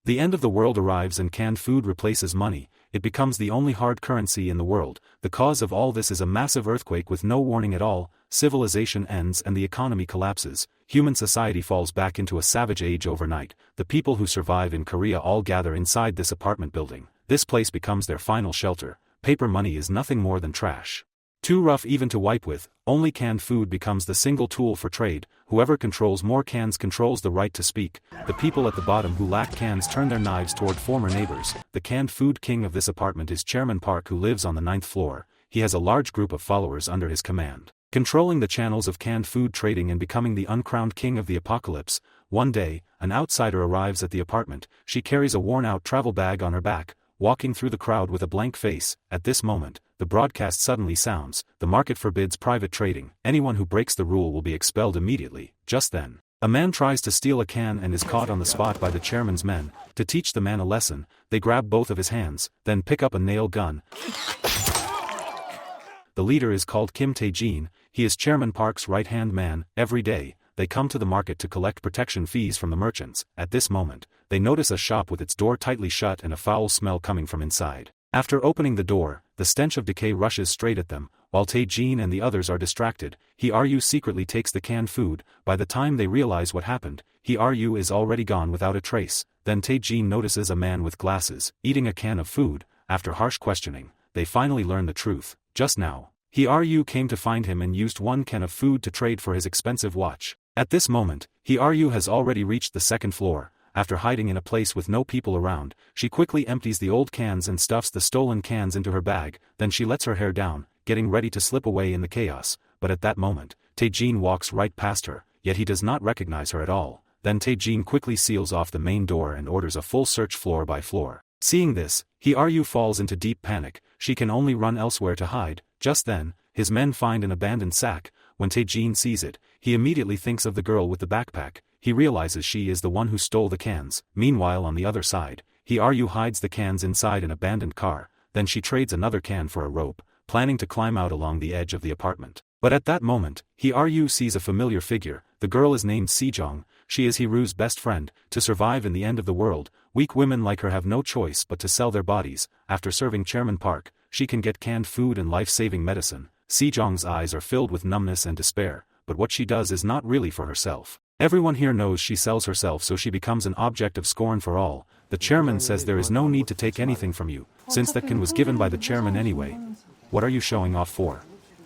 The end of the world arrives and canned food replaces money. It becomes the only hard currency in the world. The cause of all this is a massive earthquake with no warning at all. Civilization ends and the economy collapses. Human society falls back into a savage age overnight. The people who survive in Korea all gather inside this apartment building. This place becomes their final shelter. Paper money is nothing more than trash. Too rough even to wipe with. Only canned food becomes the single tool for trade. Whoever controls more cans controls the right to speak. The people at the bottom who lack cans turn their knives toward former neighbors. The canned food king of this apartment is Chairman Park, who lives on the 9th floor. He has a large group of followers under his command, controlling the channels of canned food trading and becoming the uncrowned king of the apocalypse. One day, an outsider arrives at the apartment. She carries a worn-out travel bag on her back, walking through the crowd with a blank face. At this moment, the broadcast suddenly sounds. The market forbids private trading. Anyone who breaks the rule will be expelled immediately. Just then, a man tries to steal a can and is caught on the spot by the chairman's men. To teach the man a lesson, they grab both of his hands, then pick up a nail gun. The leader is called Kim Tae-jin. He is Chairman Park's right-hand man. Every day, they come to the market to collect protection fees from the merchants. At this moment, they notice a shop with its door tightly shut and a foul smell coming from inside. After opening the door, the stench of decay rushes straight at them. While Tae-jin and the others are distracted, Hee-Ryu secretly takes the canned food. By the time they realize what happened, Hee-Ryu is already gone without a trace. Then Tae-jin notices a man with glasses, eating a can of food. After harsh questioning, they finally learn the truth. Just now, Hee-Ryu came to find him and used one can of food to trade for his expensive watch. At this moment, Hee-Ryu has already reached the 2nd floor. After hiding in a place with no people around, she quickly empties the old cans and stuffs the stolen cans into her bag. Then she lets her hair down, getting ready to slip away in the chaos. But at that moment, Tae-jin walks right past her, yet he does not recognize her at all. Then Tae-jin quickly seals off the main door and orders a full search floor by floor. Seeing this, Hee-Ryu falls into deep panic. She can only run elsewhere to hide. Just then, his men find an abandoned sack. When Tae-jin sees it, he immediately thinks of the girl with the backpack. He realizes she is the one who stole the cans. Meanwhile, on the other side, Hee-Ryu hides the cans inside an abandoned car. Then she trades another can for a rope, planning to climb out along the edge of the apartment. But at that moment, Hee-Ryu sees a familiar figure. The girl is named Sejong. She is Hee-Ryu's best friend. To survive in the end of the world, weak women like her have no choice but to sell their bodies. After serving Chairman Park, she can get canned food and life-saving medicine. Sejong's eyes are filled with numbness and despair, but what she does is not really for herself. Everyone here knows she sells herself, so she becomes an object of scorn for all. The chairman says there is no need to take anything from you, since that can was given by the chairman anyway. What are you showing off for?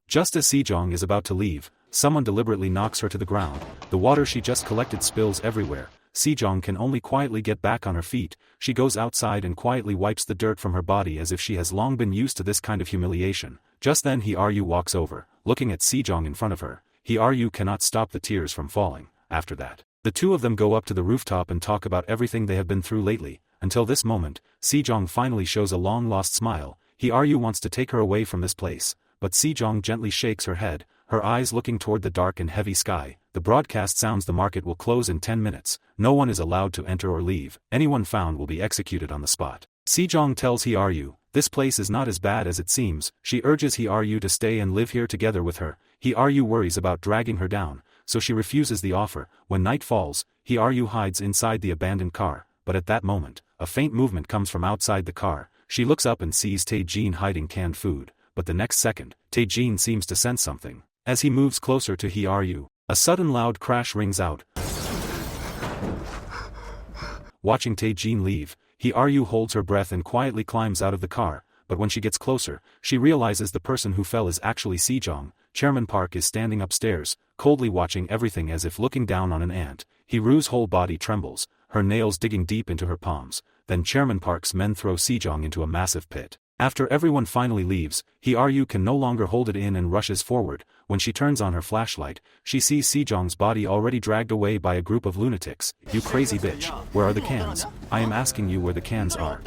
Just as Sejong is about to leave, someone deliberately knocks her to the ground. The water she just collected spills everywhere. Sejong can only quietly get back on her feet. She goes outside and quietly wipes the dirt from her body as if she has long been used to this kind of humiliation. Just then Hee-Ryu walks over, looking at Sejong in front of her. Hee-Ryu cannot stop the tears from falling. After that, the two of them go up to the rooftop and talk about everything they have been through lately. Until this moment, Sejong finally shows a long-lost smile. Hee-Ryu wants to take her away from this place, but Sejong gently shakes her head, her eyes looking toward the dark and heavy sky. The broadcast sounds the market will close in 10 minutes. No one is allowed to enter or leave. Anyone found will be executed on the spot. Sejong tells Hee-Ryu, this place is not as bad as it seems. She urges Hee-Ryu to stay and live here together with her. Hee-Ryu worries about dragging her down, so she refuses the offer. When night falls, Hee-Ryu hides inside the abandoned car. But at that moment, a faint movement comes from outside the car. She looks up and sees Tae-jin hiding canned food. But the next second, Tae-jin seems to sense something. As he moves closer to Hee-Ryu, a sudden loud crash rings out. Watching Tae-jin leave, Hee-Ryu holds her breath and quietly climbs out of the car. But when she gets closer, she realizes the person who fell is actually Sejong. Chairman Park is standing upstairs, coldly watching everything as if looking down on an ant. Hee-Ryu's whole body trembles, her nails digging deep into her palms. Then Chairman Park's men throw Sejong into a massive pit. After everyone finally leaves, Hee-Ryu can no longer hold it in and rushes forward. When she turns on her flashlight, she sees Sejong's body already dragged away by a group of lunatics. You crazy bitch, where are the cans? I am asking you where the cans are.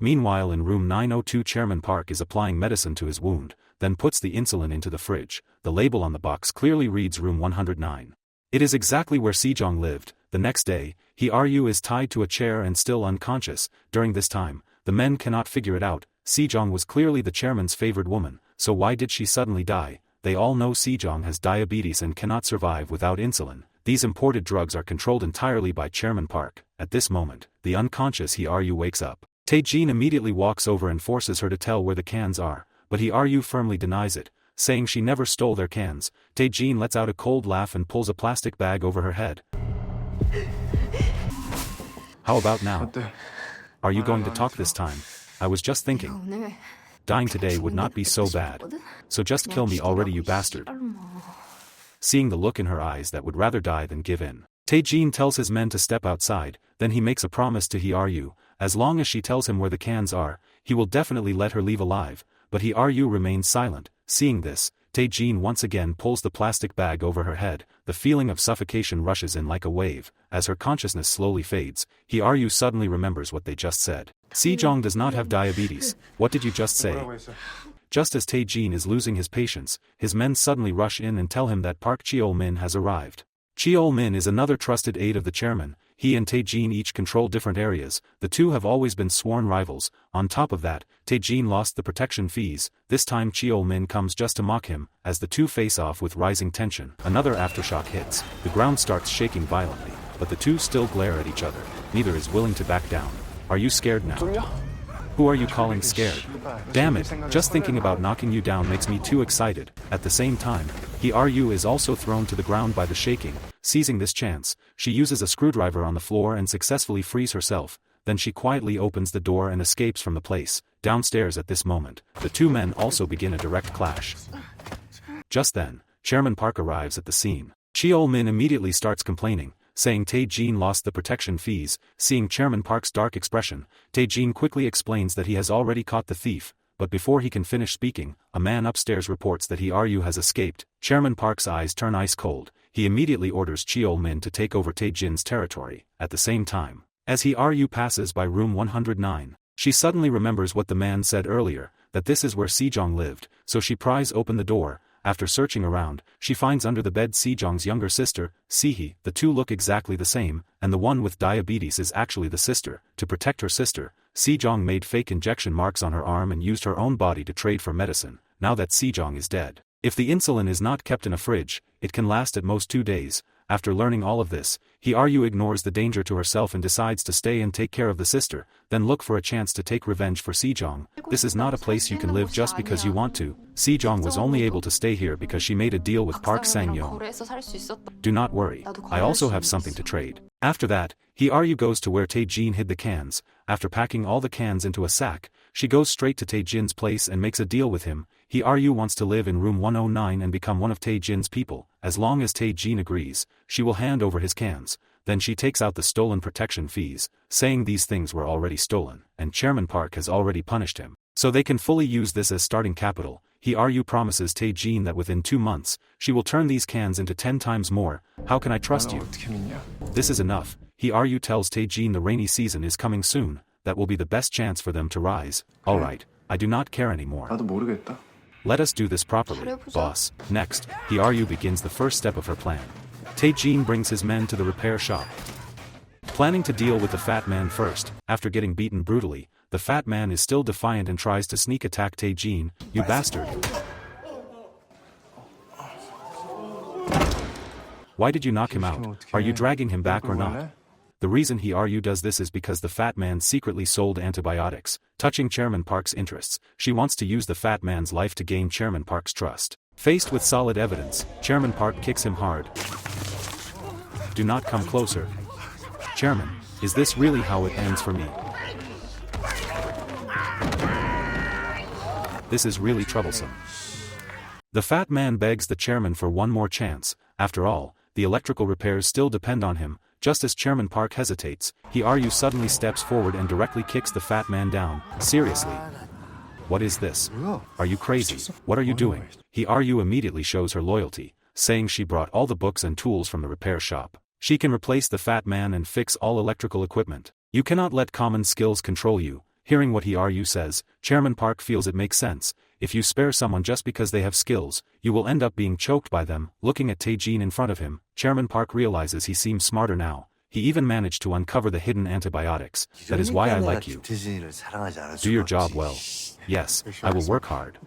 Meanwhile, in room 902, Chairman Park is applying medicine to his wound, then puts the insulin into the fridge. The label on the box clearly reads room 109. It is exactly where Sejong lived. The next day, Hee-Ryu is tied to a chair and still unconscious. During this time, the men cannot figure it out. Sejong was clearly the chairman's favored woman, so why did she suddenly die? they all know Sejong has diabetes and cannot survive without insulin. These imported drugs are controlled entirely by Chairman Park. At this moment, the unconscious Hye-Ryu wakes up. Tae-jin immediately walks over and forces her to tell where the cans are, but Hye-Ryu firmly denies it, saying she never stole their cans. Tae-jin lets out a cold laugh and pulls a plastic bag over her head. How about now? Are you going to talk this time? I was just thinking. Dying today would not be so bad. So just kill me already, you bastard. Seeing the look in her eyes that would rather die than give in, Tae-jin tells his men to step outside, then he makes a promise to Hye-Ryu. As long as she tells him where the cans are, he will definitely let her leave alive, but Hye-Ryu remains silent. Seeing this, Tae-jin once again pulls the plastic bag over her head. The feeling of suffocation rushes in like a wave. As her consciousness slowly fades, Hye-Ryu suddenly remembers what they just said. Sejong does not have diabetes. What did you just say? Just as Tae-jin is losing his patience, his men suddenly rush in and tell him that Park Cheol-min has arrived. Cheol-min is another trusted aide of the chairman. He and Tae-jin each control different areas. The two have always been sworn rivals. On top of that, Tae-jin lost the protection fees. This time Cheol-min comes just to mock him. As the two face off with rising tension, another aftershock hits. The ground starts shaking violently, but the two still glare at each other. Neither is willing to back down. Are you scared now? Who are you calling scared? Damn it, just thinking about knocking you down makes me too excited. At the same time, Hye-Ryu is also thrown to the ground by the shaking. Seizing this chance, she uses a screwdriver on the floor and successfully frees herself. Then she quietly opens the door and escapes from the place. Downstairs at this moment, the two men also begin a direct clash. Just then, Chairman Park arrives at the scene. Cheol-min immediately starts complaining, saying Tae-jin lost the protection fees. Seeing Chairman Park's dark expression, Tae-jin quickly explains that he has already caught the thief, but before he can finish speaking, a man upstairs reports that Hye-Ryu has escaped. Chairman Park's eyes turn ice cold. He immediately orders Cheol-min to take over Tae-jin's territory. At the same time, as Hye-Ryu passes by room 109, she suddenly remembers what the man said earlier, that this is where Sejong lived, so she pries open the door. After searching around, she finds under the bed Sejong's younger sister, Sehee. The two look exactly the same, and the one with diabetes is actually the sister. To protect her sister, Sejong made fake injection marks on her arm and used her own body to trade for medicine. Now that Sejong is dead, if the insulin is not kept in a fridge, it can last at most 2 days. After learning all of this, Hye-Ryu ignores the danger to herself and decides to stay and take care of the sister, then look for a chance to take revenge for Sejong. This is not a place you can live just because you want to. Sejong was only able to stay here because she made a deal with Park Sang-yeon. Do not worry, I also have something to trade. After that, Hye-Ryu goes to where Tae-jin hid the cans. After packing all the cans into a sack, she goes straight to Tae-jin's place and makes a deal with him. Hye-Ryu wants to live in room 109 and become one of Tae-jin's people. As long as Tae-jin agrees, she will hand over his cans. Then she takes out the stolen protection fees, saying these things were already stolen, and Chairman Park has already punished him, so they can fully use this as starting capital. Hye-Ryu promises Tae-jin that within 2 months, she will turn these cans into 10 times more. How can I trust you? This is enough. Hye-Ryu tells Tae-jin the rainy season is coming soon. That will be the best chance for them to rise. Alright, I do not care anymore. Let us do this properly, boss. Next, Hye-Ryu begins the first step of her plan. Tae-jin brings his men to the repair shop, planning to deal with the fat man first. After getting beaten brutally, the fat man is still defiant and tries to sneak attack Tae-jin. You bastard! Why did you knock him out? Are you dragging him back or not? The reason Hye-Ryu does this is because the fat man secretly sold antibiotics, touching Chairman Park's interests. She wants to use the fat man's life to gain Chairman Park's trust. Faced with solid evidence, Chairman Park kicks him hard. Do not come closer. Chairman, is this really how it ends for me? This is really troublesome. The fat man begs the chairman for one more chance. After all, the electrical repairs still depend on him. Just as Chairman Park hesitates, Hye-Ryu suddenly steps forward and directly kicks the fat man down. Seriously? What is this? Are you crazy? What are you doing? Hye-Ryu immediately shows her loyalty, saying she brought all the books and tools from the repair shop. She can replace the fat man and fix all electrical equipment. You cannot let common skills control you. Hearing what Hye-Ryu says, Chairman Park feels it makes sense. If you spare someone just because they have skills, you will end up being choked by them. Looking at Tae-jin in front of him, Chairman Park realizes he seems smarter now. He even managed to uncover the hidden antibiotics. That is why I like you. Do your job well. Yes, I will work hard.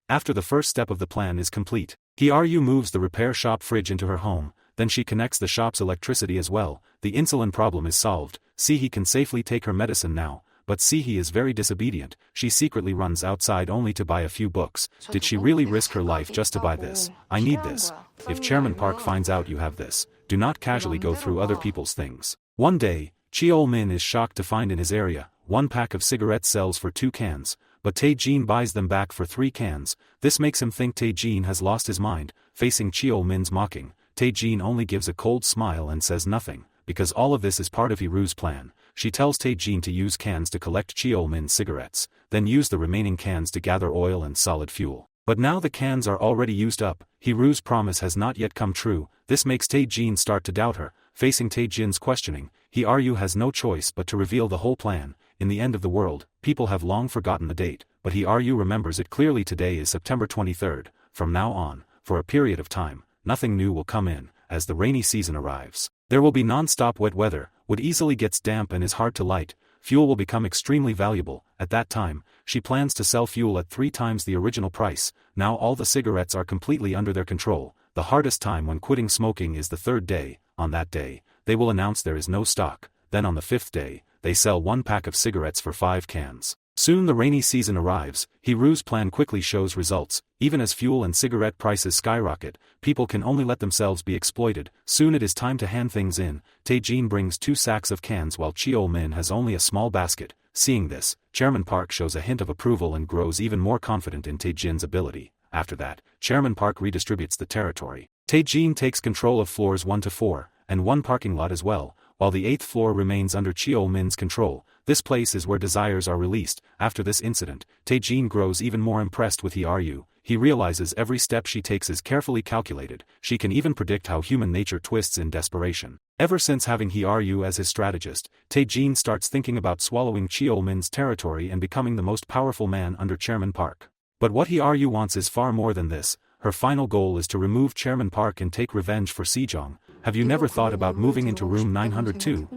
After the first step of the plan is complete, Hye-Aryu moves the repair shop fridge into her home, then she connects the shop's electricity as well. The insulin problem is solved. Sehee can safely take her medicine now, but Sehee is very disobedient. She secretly runs outside only to buy a few books. Did she really risk her life just to buy this? I need this. If Chairman Park finds out you have this, do not casually go through other people's things. One day, Cheol-min is shocked to find in his area, 1 pack of cigarettes sells for 2 cans, but Tae-jin buys them back for 3 cans. This makes him think Tae-jin has lost his mind. Facing Cheol-min's mocking, Tae-jin only gives a cold smile and says nothing, because all of this is part of Hee-Ru's plan. She tells Tae-jin to use cans to collect Cheol-min's cigarettes, then use the remaining cans to gather oil and solid fuel. But now the cans are already used up. Hee-Ru's promise has not yet come true. This makes Tae-jin start to doubt her. Facing Tae-jin's questioning, Hee-Aryu has no choice but to reveal the whole plan. In the end of the world, people have long forgotten the date, but Hee-Aryu remembers it clearly. Today is September 23rd. From now on, for a period of time, nothing new will come in. As the rainy season arrives, there will be non-stop wet weather. Wood easily gets damp and is hard to light. Fuel will become extremely valuable. At that time, she plans to sell fuel at 3 times the original price. Now all the cigarettes are completely under their control. The hardest time when quitting smoking is the 3rd day. On that day, they will announce there is no stock. Then on the 5th day, they sell 1 pack of cigarettes for 5 cans. Soon the rainy season arrives. Hee-Ru's plan quickly shows results. Even as fuel and cigarette prices skyrocket, people can only let themselves be exploited. Soon it is time to hand things in. Tae-jin brings 2 sacks of cans while Cheol-min has only a small basket. Seeing this, Chairman Park shows a hint of approval and grows even more confident in Tae-jin's ability. After that, Chairman Park redistributes the territory. Tae-jin takes control of floors 1 to 4, and 1 parking lot as well, while the 8th floor remains under Cheol-min's control. This place is where desires are released. After this incident, Tae-jin grows even more impressed with Hee-Aryu. He realizes every step she takes is carefully calculated. She can even predict how human nature twists in desperation. Ever since having Hee-Aryu as his strategist, Tae-jin starts thinking about swallowing Cheol-min's territory and becoming the most powerful man under Chairman Park. But what Hee-Aryu wants is far more than this. Her final goal is to remove Chairman Park and take revenge for Sejong. Have you never thought about moving into room 902?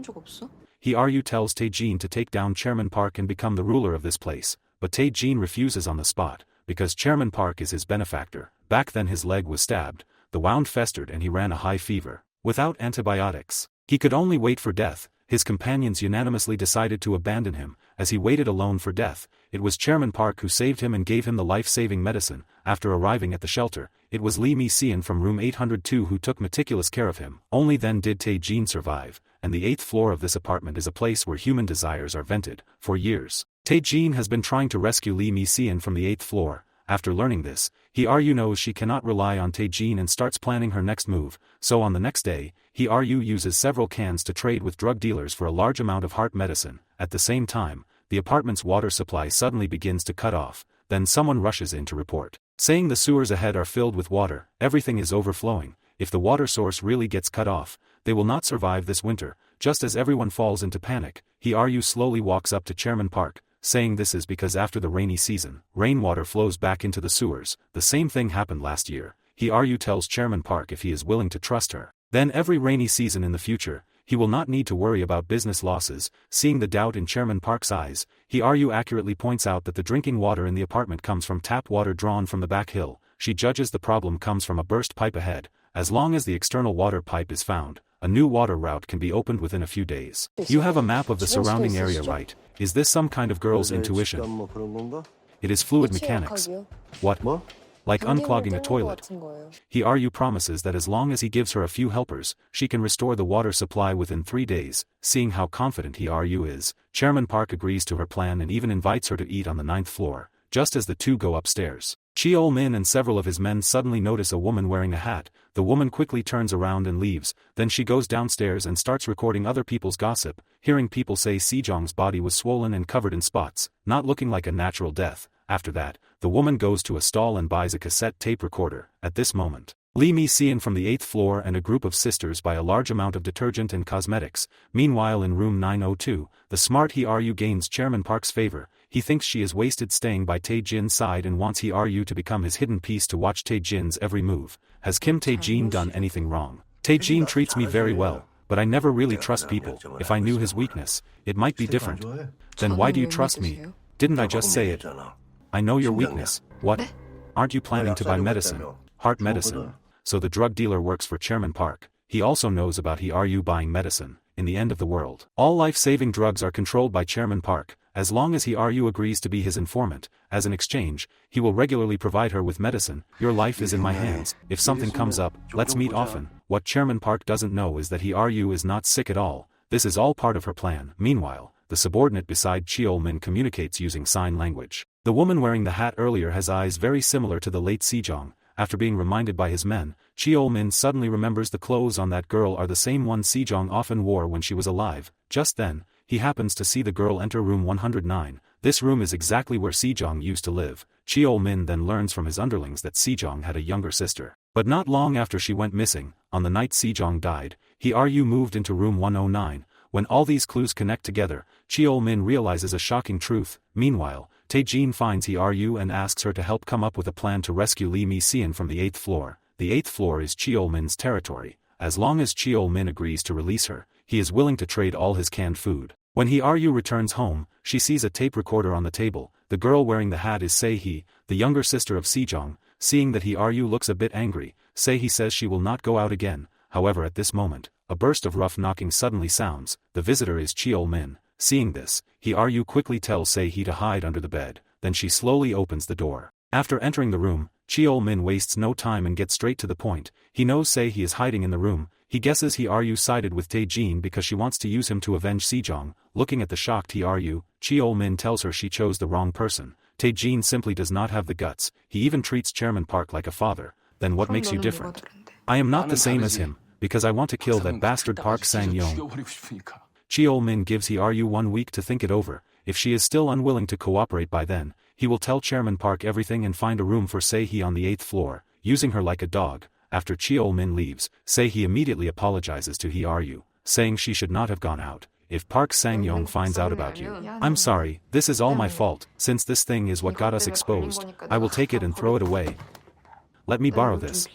Hee-Aryu tells Tae-jin to take down Chairman Park and become the ruler of this place, but Tae-jin refuses on the spot, because Chairman Park is his benefactor. Back then his leg was stabbed, the wound festered and he ran a high fever. Without antibiotics, he could only wait for death. His companions unanimously decided to abandon him. As he waited alone for death, it was Chairman Park who saved him and gave him the life-saving medicine. After arriving at the shelter, it was Lee Mi-seon from room 802 who took meticulous care of him. Only then did Tae-jin survive, and the 8th floor of this apartment is a place where human desires are vented. For years, Tae-jin has been trying to rescue Lee Mi-seon from the 8th floor. After learning this, Hee-Aryu knows she cannot rely on Tae-jin and starts planning her next move. So on the next day, Hee-Aryu uses several cans to trade with drug dealers for a large amount of heart medicine. At the same time, the apartment's water supply suddenly begins to cut off. Then someone rushes in to report, saying the sewers ahead are filled with water. Everything is overflowing. If the water source really gets cut off, they will not survive this winter. Just as everyone falls into panic, Hee-Aryu slowly walks up to Chairman Park, saying this is because after the rainy season, rainwater flows back into the sewers. The same thing happened last year. Hee-Aryu tells Chairman Park if he is willing to trust her, then every rainy season in the future, he will not need to worry about business losses. Seeing the doubt in Chairman Park's eyes, Hee-Aryu accurately points out that the drinking water in the apartment comes from tap water drawn from the back hill. She judges the problem comes from a burst pipe ahead. As long as the external water pipe is found, a new water route can be opened within a few days. You have a map of the surrounding area, right? Is this some kind of girl's intuition? It is fluid mechanics. What? Like unclogging a toilet. Hee-Aryu promises that as long as he gives her a few helpers, she can restore the water supply within 3 days. Seeing how confident Hee-Aryu is, Chairman Park agrees to her plan and even invites her to eat on the 9th floor. Just as the two go upstairs, Cheol-min and several of his men suddenly notice a woman wearing a hat. The woman quickly turns around and leaves. Then she goes downstairs and starts recording other people's gossip, hearing people say Sejong's body was swollen and covered in spots, not looking like a natural death. After that, the woman goes to a stall and buys a cassette tape recorder. At this moment, Lee Mi-seon from the 8th floor and a group of sisters buy a large amount of detergent and cosmetics. Meanwhile in room 902, the smart Hee-Aryu gains Chairman Park's favor. He thinks she is wasted staying by Tae-jin's side and wants Hee-Aryu to become his hidden piece to watch Tae-jin's every move. Has Kim Tae-jin done anything wrong? Tae-jin treats me very well, but I never really trust people. If I knew his weakness, it might be different. Then why do you trust me? Didn't I just say it? I know your weakness. What? Aren't you planning to buy medicine? Heart medicine. So the drug dealer works for Chairman Park. He also knows about Hee-Are-You buying medicine. In the end of the world, all life-saving drugs are controlled by Chairman Park. As long as Hee-Are-You agrees to be his informant, as an exchange, he will regularly provide her with medicine. Your life is in my hands. If something comes up, let's meet often. What Chairman Park doesn't know is that Hee-Are-You is not sick at all. This is all part of her plan. Meanwhile, the subordinate beside Cheol-min communicates using sign language. The woman wearing the hat earlier has eyes very similar to the late Sejong. After being reminded by his men, Cheol-min suddenly remembers the clothes on that girl are the same ones Sejong often wore when she was alive. Just then, he happens to see the girl enter room 109. This room is exactly where Sejong used to live. Cheol-min then learns from his underlings that Sejong had a younger sister. But not long after she went missing, on the night Sejong died, Hee-Are-You moved into room 109. When all these clues connect together, Cheol-min realizes a shocking truth. Meanwhile, Tae-jin finds Hee-Are-You and asks her to help come up with a plan to rescue Lee Mi-seon from the 8th floor. The 8th floor is Cheol-min's territory. As long as Cheol-min agrees to release her, he is willing to trade all his canned food. When Hee-Are-You returns home, she sees a tape recorder on the table. The girl wearing the hat is Se-hee, the younger sister of Sejong. Seeing that Hee-Are-You looks a bit angry, Se-hee says she will not go out again. However, at this moment, a burst of rough knocking suddenly sounds. The visitor is Cheol-min. Seeing this, Hee-Are-You quickly tells Se-hee to hide under the bed, then she slowly opens the door. After entering the room, Cheol-min wastes no time and gets straight to the point. He knows Se-hee is hiding in the room. He guesses Hee-Are-You sided with Tae-jin because she wants to use him to avenge Sejong. Looking at the shocked Hee-Are-You, Cheol-min tells her she chose the wrong person. Tae-jin simply does not have the guts. He even treats Chairman Park like a father. Then what makes you different? I am not the same as him, because I want to kill that bastard Park Sang-yong. Cheol-min gives Hee-Are-You 1 week to think it over. If she is still unwilling to cooperate by then, he will tell Chairman Park everything and find a room for Se-hee on the 8th floor, using her like a dog. After Cheol-min leaves, Se-hee immediately apologizes to Hee-Are-You, saying she should not have gone out. If Park Sang-yong finds out about you, I'm sorry, this is all my fault. Since this thing is what got us exposed, I will take it and throw it away. Let me borrow this.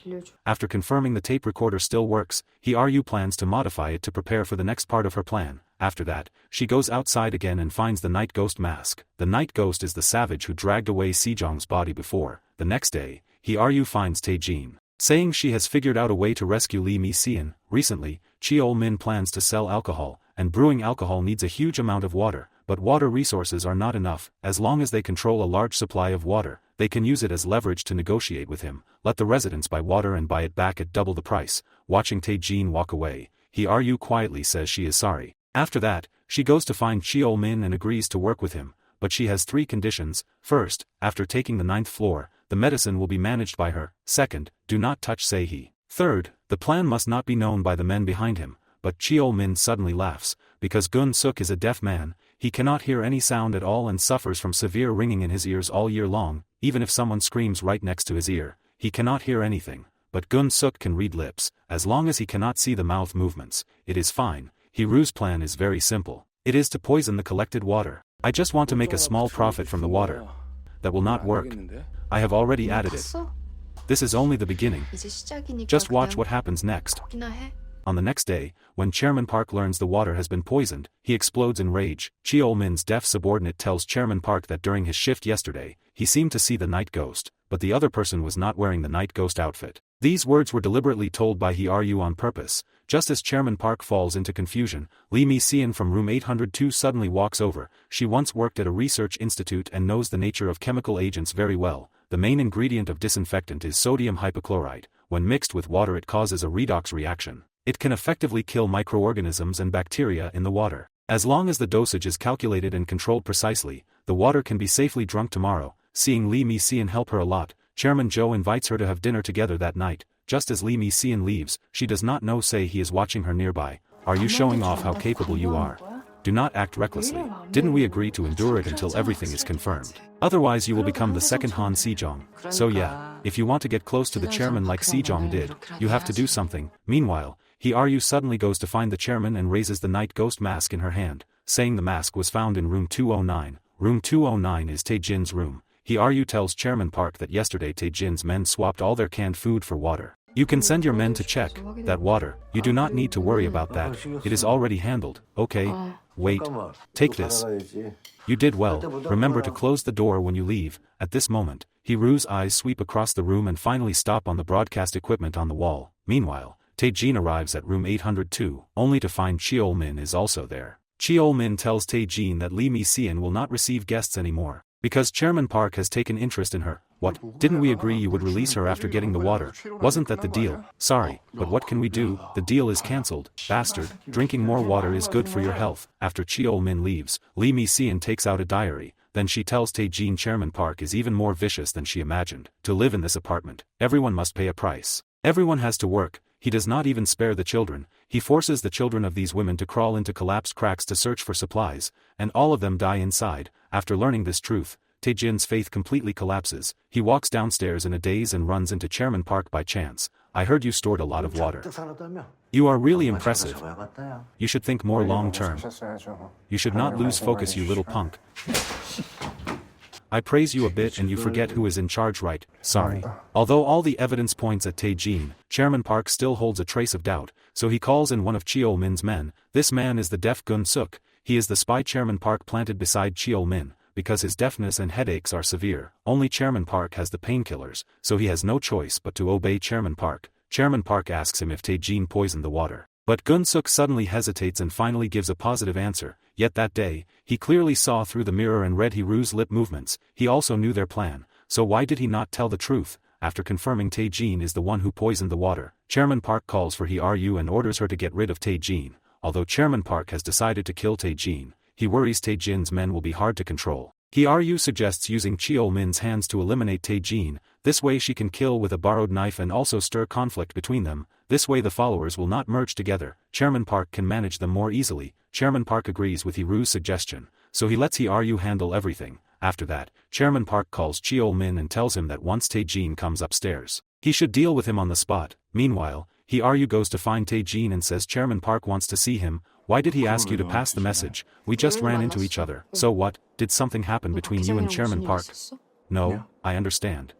After confirming the tape recorder still works, Hee-Are-You plans to modify it to prepare for the next part of her plan. After that, she goes outside again and finds the Night Ghost mask. The Night Ghost is the savage who dragged away Sejong's body before. The next day, Hee-Are-You finds Tae-jin, saying she has figured out a way to rescue Lee Mi-seon. Recently, Cheol-min plans to sell alcohol, and brewing alcohol needs a huge amount of water, but water resources are not enough. As long as they control a large supply of water, they can use it as leverage to negotiate with him. Let the residents buy water and buy it back at double the price. Watching Tae-jin walk away, Hee-Are-You quietly says she is sorry. After that, she goes to find Cheol-min and agrees to work with him, but she has 3 conditions. First, after taking the 9th floor, the medicine will be managed by her. Second, do not touch Se-hee. Third, the plan must not be known by the men behind him. But Cheol-min suddenly laughs, because Gun-suk is a deaf man. He cannot hear any sound at all and suffers from severe ringing in his ears all year long. Even if someone screams right next to his ear, he cannot hear anything. But Gun-suk can read lips. As long as he cannot see the mouth movements, it is fine. Hee-Ru's plan is very simple. It is to poison the collected water. I just want to make a small profit from the water. That will not work. I have already added it. This is only the beginning. Just watch what happens next. On the next day, when Chairman Park learns the water has been poisoned, he explodes in rage. Cheol-min's deaf subordinate tells Chairman Park that during his shift yesterday, he seemed to see the Night Ghost, but the other person was not wearing the Night Ghost outfit. These words were deliberately told by Hee-Are-You on purpose. Just as Chairman Park falls into confusion, Lee Mi-seon from room 802 suddenly walks over. She once worked at a research institute and knows the nature of chemical agents very well. The main ingredient of disinfectant is sodium hypochlorite. When mixed with water it causes a redox reaction. It can effectively kill microorganisms and bacteria in the water. As long as the dosage is calculated and controlled precisely, the water can be safely drunk tomorrow. Seeing Lee Mi-seon help her a lot, Chairman Joe invites her to have dinner together that night. Just as Lee Mi-seon leaves, she does not know he is watching her nearby. Are you showing off how capable you are? Do not act recklessly. Didn't we agree to endure it until everything is confirmed? Otherwise you will become the second Han Sejong. So yeah, if you want to get close to the chairman like Sejong did, you have to do something. Meanwhile, Hee-Are-You suddenly goes to find the chairman and raises the Night Ghost mask in her hand, saying the mask was found in room 209. Room 209 is Tae-jin's room. Hee-Are-You tells Chairman Park that yesterday Tae-jin's men swapped all their canned food for water. You can send your men to check that water. You do not need to worry about that. It is already handled. Okay. Wait. Take this. You did well. Remember to close the door when you leave. At this moment, Hiru's eyes sweep across the room and finally stop on the broadcast equipment on the wall. Meanwhile, Tae-jin arrives at room 802, only to find Cheol-min is also there. Cheol-min tells Tae-jin that Lee Mi-seon will not receive guests anymore, because Chairman Park has taken interest in her. What, didn't we agree you would release her after getting the water? Wasn't that the deal? Sorry, but what can we do? The deal is cancelled, bastard. Drinking more water is good for your health. After Cheol-min leaves, Lee Mi-seon takes out a diary. Then she tells Tae-jin Chairman Park is even more vicious than she imagined. To live in this apartment, everyone must pay a price. Everyone has to work. He does not even spare the children. He forces the children of these women to crawl into collapsed cracks to search for supplies, and all of them die inside. After learning this truth, Tae-jin's faith completely collapses. He walks downstairs in a daze and runs into Chairman Park by chance. I heard you stored a lot of water. You are really impressive. You should think more long-term. You should not lose focus, you little punk. I praise you a bit and you forget who is in charge, right? Sorry. Although all the evidence points at Tae-jin, Chairman Park still holds a trace of doubt, so he calls in one of Cheol-min's men. This man is the deaf Gun-suk. He is the spy Chairman Park planted beside Cheol-min. Because his deafness and headaches are severe, only Chairman Park has the painkillers, so he has no choice but to obey Chairman Park. Chairman Park asks him if Tae-jin poisoned the water. But Gun-suk suddenly hesitates and finally gives a positive answer. Yet that day, he clearly saw through the mirror and read Hiru's lip movements. He also knew their plan, so why did he not tell the truth? After confirming Tae-jin is the one who poisoned the water, Chairman Park calls for Hiru and orders her to get rid of Tae-jin. Although Chairman Park has decided to kill Tae-jin, he worries Tae-jin's men will be hard to control. Hiru suggests using Cheol-min's hands to eliminate Tae-jin. This way she can kill with a borrowed knife and also stir conflict between them. This way the followers will not merge together. Chairman Park can manage them more easily. Chairman Park agrees with Hiru's suggestion, so he lets Hiru handle everything. After that, Chairman Park calls Cheol-min and tells him that once Tae-jin comes upstairs, he should deal with him on the spot. Meanwhile, Hiru goes to find Tae-jin and says Chairman Park wants to see him. Why did he ask you to pass the message? We just ran into each other. So what? Did something happen between you and Chairman Park? No, I understand.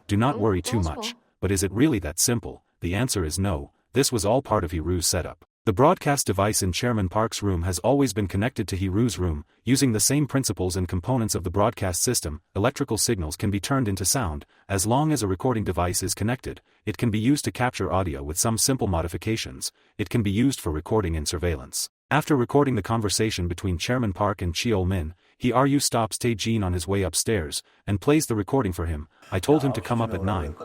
Do not worry too much. But is it really that simple? The answer is no. This was all part of Hiru's setup. The broadcast device in Chairman Park's room has always been connected to Hiru's room. Using the same principles and components of the broadcast system, electrical signals can be turned into sound. As long as a recording device is connected, it can be used to capture audio with some simple modifications. It can be used for recording and surveillance. After recording the conversation between Chairman Park and Cheol-min, Hiru stops Tae-jin on his way upstairs, and plays the recording for him. I told him to come up at 9.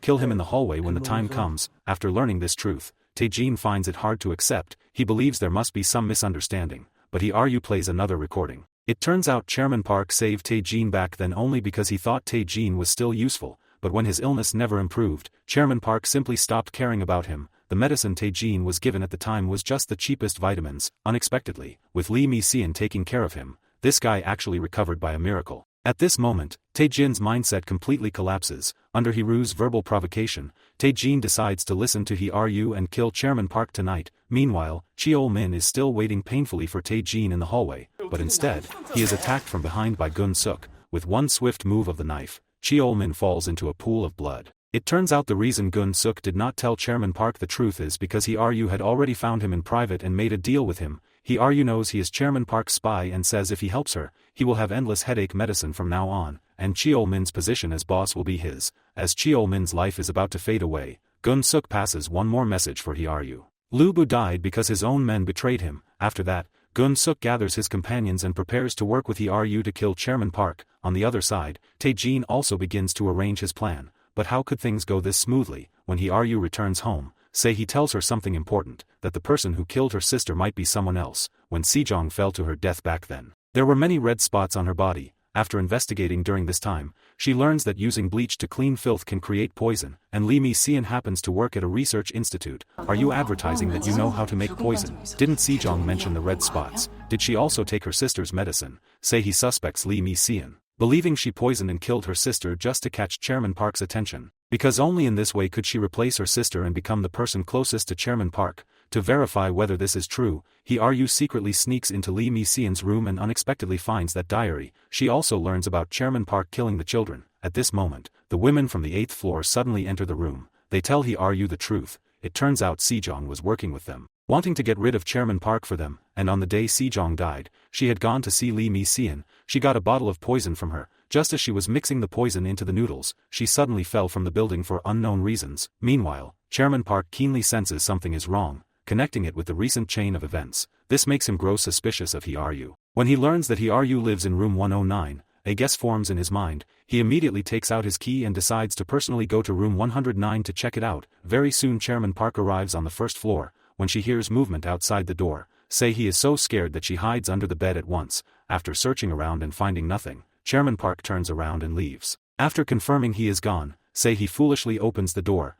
Kill him in the hallway when the time comes. After learning this truth, Tae-jin finds it hard to accept. He believes there must be some misunderstanding, but Hiru plays another recording. It turns out Chairman Park saved Tae-jin back then only because he thought Tae-jin was still useful, but when his illness never improved, Chairman Park simply stopped caring about him. The medicine Tae-jin was given at the time was just the cheapest vitamins. Unexpectedly, with Lee Mi-seon taking care of him, this guy actually recovered by a miracle. At this moment, Tae-jin's mindset completely collapses. Under Hiru's verbal provocation, Tae-jin decides to listen to Hiru and kill Chairman Park tonight. Meanwhile, Cheol-min is still waiting painfully for Tae-jin in the hallway, but instead, he is attacked from behind by Gun-suk. With one swift move of the knife, Cheol-min falls into a pool of blood. It turns out the reason Gun-suk did not tell Chairman Park the truth is because Hiru had already found him in private and made a deal with him. Hiru knows he is Chairman Park's spy and says if he helps her, he will have endless headache medicine from now on, and Cheol-min's position as boss will be his. As Cheol-min's life is about to fade away, Gun-suk passes one more message for Hiru. Lu Bu died because his own men betrayed him. After that, Gun-suk gathers his companions and prepares to work with Hiru to kill Chairman Park. On the other side, Tae-jin also begins to arrange his plan. But how could things go this smoothly? When Hiru returns home, say he tells her something important, that the person who killed her sister might be someone else. When Sejong fell to her death back then, there were many red spots on her body. After investigating during this time, she learns that using bleach to clean filth can create poison, and Lee Mi-seon happens to work at a research institute. Are you advertising that you know how to make poison? Didn't Sejong mention the red spots? Did she also take her sister's medicine? Say he suspects Lee Mi-seon, believing she poisoned and killed her sister just to catch Chairman Park's attention, because only in this way could she replace her sister and become the person closest to Chairman Park. To verify whether this is true, Hiru secretly sneaks into Lee Mi-seon's room and unexpectedly finds that diary. She also learns about Chairman Park killing the children. At this moment, the women from the 8th floor suddenly enter the room. They tell Hiru the truth. It turns out Sejong was working with them, wanting to get rid of Chairman Park for them, and on the day Sejong died, she had gone to see Lee Mi-seon. She got a bottle of poison from her. Just as she was mixing the poison into the noodles, she suddenly fell from the building for unknown reasons. Meanwhile, Chairman Park keenly senses something is wrong, connecting it with the recent chain of events. This makes him grow suspicious of Hee-Ryu. When he learns that Hee-Ryu lives in room 109, a guess forms in his mind. He immediately takes out his key and decides to personally go to room 109 to check it out. Very soon Chairman Park arrives on the first floor. When she hears movement outside the door, He is so scared that she hides under the bed at once. After searching around and finding nothing, Chairman Park turns around and leaves. After confirming he is gone, He foolishly opens the door.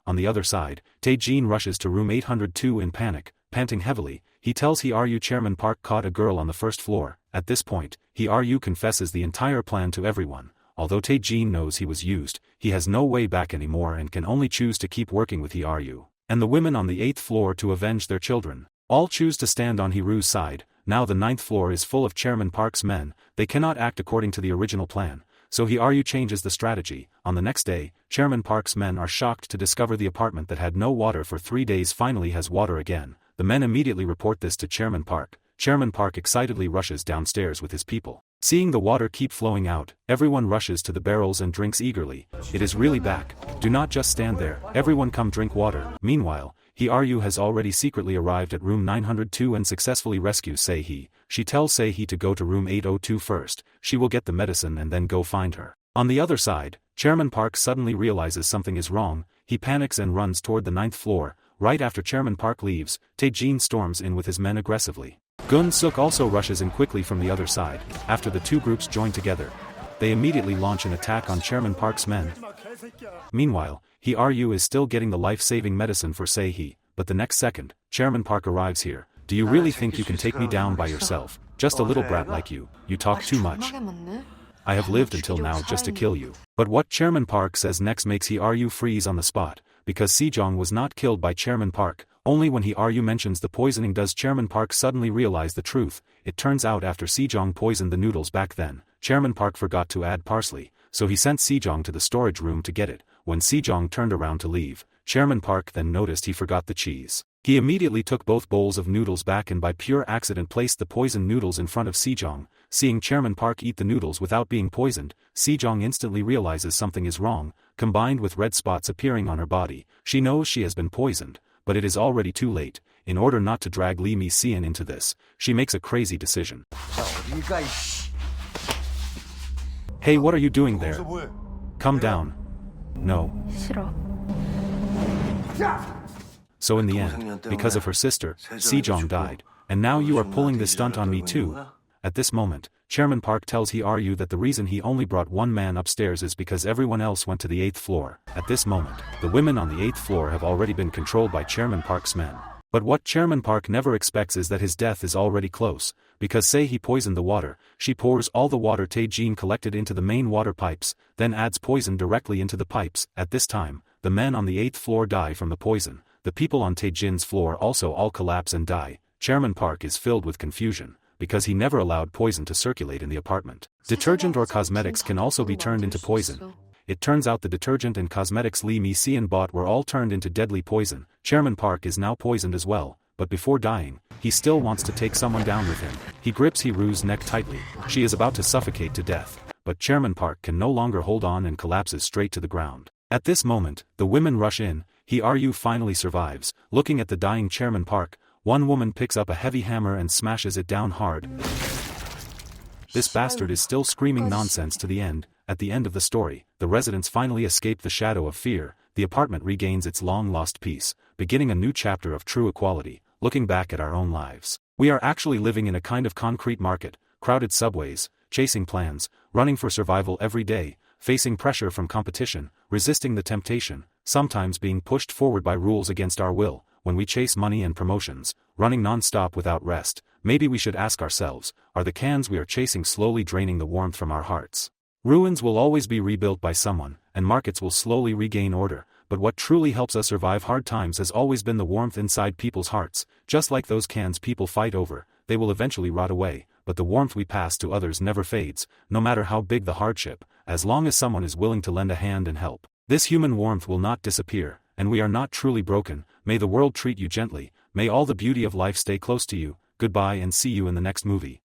On the other side, Tae-jin rushes to room 802 in panic, panting heavily. He tells Hee-Ryu Chairman Park caught a girl on the first floor. At this point, Hee-Ryu confesses the entire plan to everyone. Although Tae-jin knows he was used, he has no way back anymore and can only choose to keep working with Hee-Ryu and the women on the 8th floor to avenge their children. All choose to stand on Hee-Ryu's side. Now the 9th floor is full of Chairman Park's men. They cannot act according to the original plan, so Hee-Ryu changes the strategy. On the next day, Chairman Park's men are shocked to discover the apartment that had no water for 3 days finally has water again. The men immediately report this to Chairman Park. Chairman Park excitedly rushes downstairs with his people. Seeing the water keep flowing out, everyone rushes to the barrels and drinks eagerly. It is really back. Do not just stand there. Everyone come drink water. Meanwhile, Hee-Ryu has already secretly arrived at room 902 and successfully rescues Se-hee. She tells Se-hee to go to room 802 first. She will get the medicine and then go find her. On the other side, Chairman Park suddenly realizes something is wrong. He panics and runs toward the 9th floor. Right after Chairman Park leaves, Tae-jin storms in with his men aggressively. Gun-suk also rushes in quickly from the other side. After the two groups join together, they immediately launch an attack on Chairman Park's men. Meanwhile, Hee-Ryu is still getting the life-saving medicine for Se-hee, but the next second, Chairman Park arrives here. Do you really think you can take me down by yourself? Just a little brat like you talk too much. I have lived until now just to kill you. But what Chairman Park says next makes Hee-Ryu freeze on the spot, because Sejong was not killed by Chairman Park. Only when Hee-Ryu mentions the poisoning does Chairman Park suddenly realize the truth. It turns out after Sejong poisoned the noodles back then, Chairman Park forgot to add parsley, so he sent Sejong to the storage room to get it. When Sejong turned around to leave, Chairman Park then noticed he forgot the cheese. He immediately took both bowls of noodles back and by pure accident placed the poisoned noodles in front of Sejong. Seeing Chairman Park eat the noodles without being poisoned, Sejong instantly realizes something is wrong. Combined with red spots appearing on her body, she knows she has been poisoned, but it is already too late. In order not to drag Lee Mi-seon into this, she makes a crazy decision. Hey, what are you doing there? Come down. No. So in the end, because of her sister, Sejong died, and now you are pulling this stunt on me too. At this moment, Chairman Park tells Hee-Ryu that the reason he only brought one man upstairs is because everyone else went to the 8th floor. At this moment, the women on the 8th floor have already been controlled by Chairman Park's men. But what Chairman Park never expects is that his death is already close. Because Se-hee poisoned the water, she pours all the water Tae-jin collected into the main water pipes, then adds poison directly into the pipes. At this time, the men on the 8th floor die from the poison. The people on Tae-jin's floor also all collapse and die. Chairman Park is filled with confusion, because he never allowed poison to circulate in the apartment. Detergent or cosmetics can also be turned into poison. It turns out the detergent and cosmetics Lee Mi-seon bought were all turned into deadly poison. Chairman Park is now poisoned as well, but before dying, he still wants to take someone down with him. He grips Hee-Ryu's neck tightly. She is about to suffocate to death, but Chairman Park can no longer hold on and collapses straight to the ground. At this moment, the women rush in. Hee-Ryu finally survives. Looking at the dying Chairman Park, one woman picks up a heavy hammer and smashes it down hard. This bastard is still screaming nonsense to the end. At the end of the story, the residents finally escape the shadow of fear. The apartment regains its long-lost peace, beginning a new chapter of true equality. Looking back at our own lives, we are actually living in a kind of concrete market, crowded subways, chasing plans, running for survival every day, facing pressure from competition, resisting the temptation, sometimes being pushed forward by rules against our will. When we chase money and promotions, running non-stop without rest, maybe we should ask ourselves, are the cans we are chasing slowly draining the warmth from our hearts? Ruins will always be rebuilt by someone, and markets will slowly regain order, but what truly helps us survive hard times has always been the warmth inside people's hearts. Just like those cans people fight over, they will eventually rot away, but the warmth we pass to others never fades, no matter how big the hardship, as long as someone is willing to lend a hand and help. This human warmth will not disappear, and we are not truly broken. May the world treat you gently, may all the beauty of life stay close to you. Goodbye and see you in the next movie.